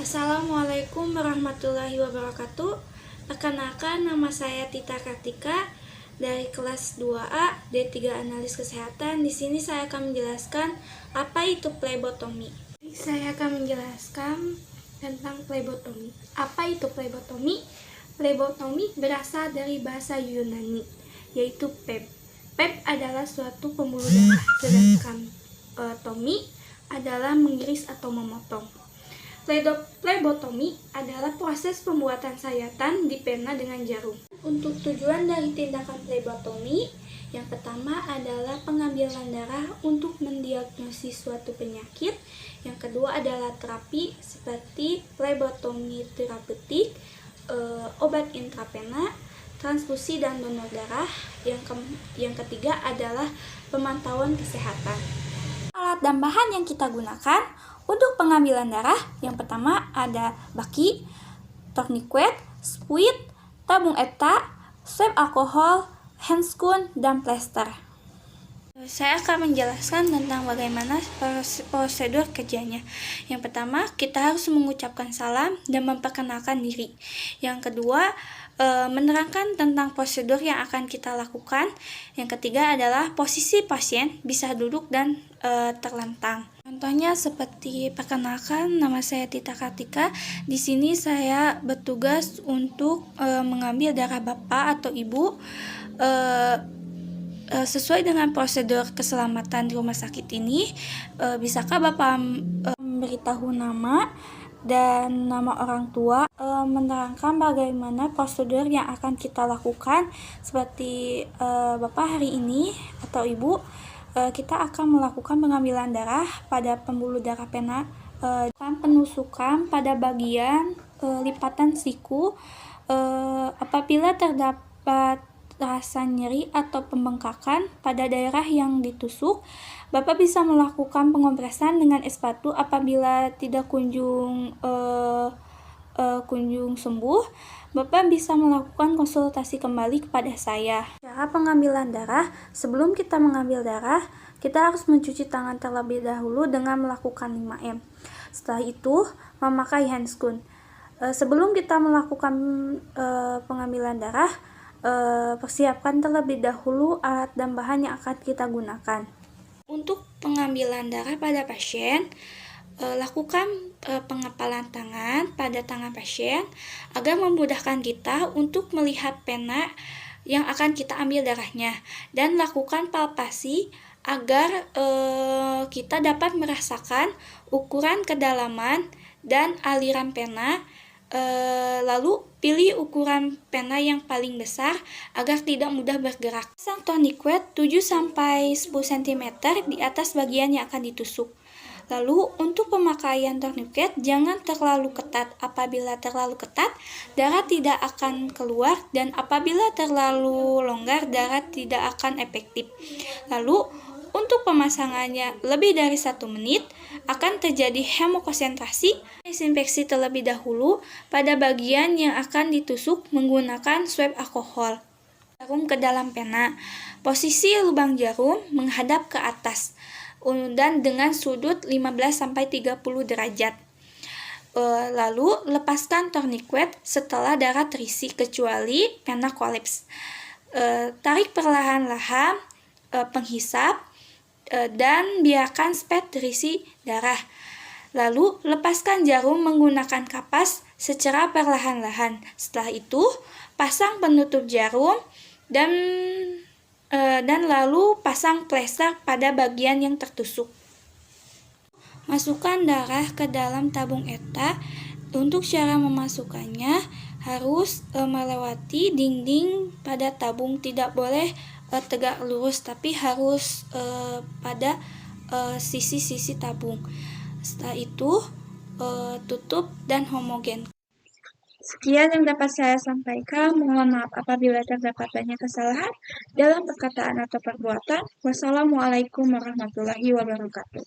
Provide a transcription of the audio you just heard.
Assalamualaikum warahmatullahi wabarakatuh. Perkenalkan, nama saya Tita Kartika dari kelas 2A D3 Analis Kesehatan. Di sini saya akan menjelaskan apa itu plebotomi. Saya akan menjelaskan tentang plebotomi. Apa itu plebotomi? Plebotomi berasal dari bahasa Yunani, yaitu peb. Peb adalah suatu pembuluh darah, sedangkan tomi adalah mengiris atau memotong. Plebotomi adalah proses pembuatan sayatan di pena dengan jarum. Untuk tujuan dari tindakan plebotomi, yang pertama adalah pengambilan darah untuk mendiagnosis suatu penyakit. Yang kedua adalah terapi seperti plebotomi terapeutik, obat intravena, transfusi dan donor darah. Yang ketiga adalah pemantauan kesehatan. Alat dan bahan yang kita gunakan untuk pengambilan darah, yang pertama ada baki, tourniquet, spuit, tabung ETA, swab alkohol, handscoon, dan plester. Saya akan menjelaskan tentang bagaimana prosedur kerjanya. Yang pertama, kita harus mengucapkan salam dan memperkenalkan diri. Yang kedua, menerangkan tentang prosedur yang akan kita lakukan. Yang ketiga adalah posisi pasien, bisa duduk dan terlentang. Contohnya seperti perkenalkan, nama saya Tita Kartika. Di sini saya bertugas untuk mengambil darah Bapak atau Ibu sesuai dengan prosedur keselamatan di rumah sakit ini. Bisakah Bapak memberitahu nama dan nama orang tua, menerangkan bagaimana prosedur yang akan kita lakukan, seperti Bapak hari ini atau Ibu, kita akan melakukan pengambilan darah pada pembuluh darah pena, penusukan pada bagian lipatan siku. Apabila terdapat rasa nyeri atau pembengkakan pada daerah yang ditusuk, Bapak bisa melakukan pengompresan dengan es batu. Apabila tidak kunjung sembuh, Bapak bisa melakukan konsultasi kembali kepada saya. Cara pengambilan darah: sebelum kita mengambil darah, kita harus mencuci tangan terlebih dahulu dengan melakukan 5M. Setelah itu, memakai handscoon. Sebelum kita melakukan pengambilan darah, persiapkan terlebih dahulu alat dan bahan yang akan kita gunakan. Untuk pengambilan darah pada pasien, lakukan pengepalan tangan pada tangan pasien agar memudahkan kita untuk melihat pena yang akan kita ambil darahnya, dan lakukan palpasi agar kita dapat merasakan ukuran kedalaman dan aliran pena. Lalu pilih ukuran pena yang paling besar agar tidak mudah bergerak. Pasang tourniquet 7-10 cm di atas bagian yang akan ditusuk. Lalu untuk pemakaian tourniquet, jangan terlalu ketat. Apabila terlalu ketat, darah tidak akan keluar, dan apabila terlalu longgar, darah tidak akan efektif. Lalu untuk pemasangannya lebih dari 1 menit, akan terjadi hemokonsentrasi. Desinfeksi terlebih dahulu pada bagian yang akan ditusuk menggunakan swab alkohol. Jarum ke dalam pena. Posisi lubang jarum menghadap ke atas dan dengan sudut 15-30 derajat. Lalu lepaskan tourniquet setelah darah terisi, kecuali pena kolaps. Tarik perlahan-lahan penghisap dan biarkan spet terisi darah. Lalu lepaskan jarum menggunakan kapas secara perlahan-lahan. Setelah itu, pasang penutup jarum dan lalu pasang plester pada bagian yang tertusuk. Masukkan darah ke dalam tabung ETA. Untuk cara memasukkannya harus melewati dinding pada tabung, tidak boleh tegak lurus, tapi harus pada sisi-sisi tabung. Setelah itu tutup dan homogen. Sekian yang dapat saya sampaikan. Mohon maaf apabila terdapat banyak kesalahan dalam perkataan atau perbuatan. Wassalamualaikum warahmatullahi wabarakatuh.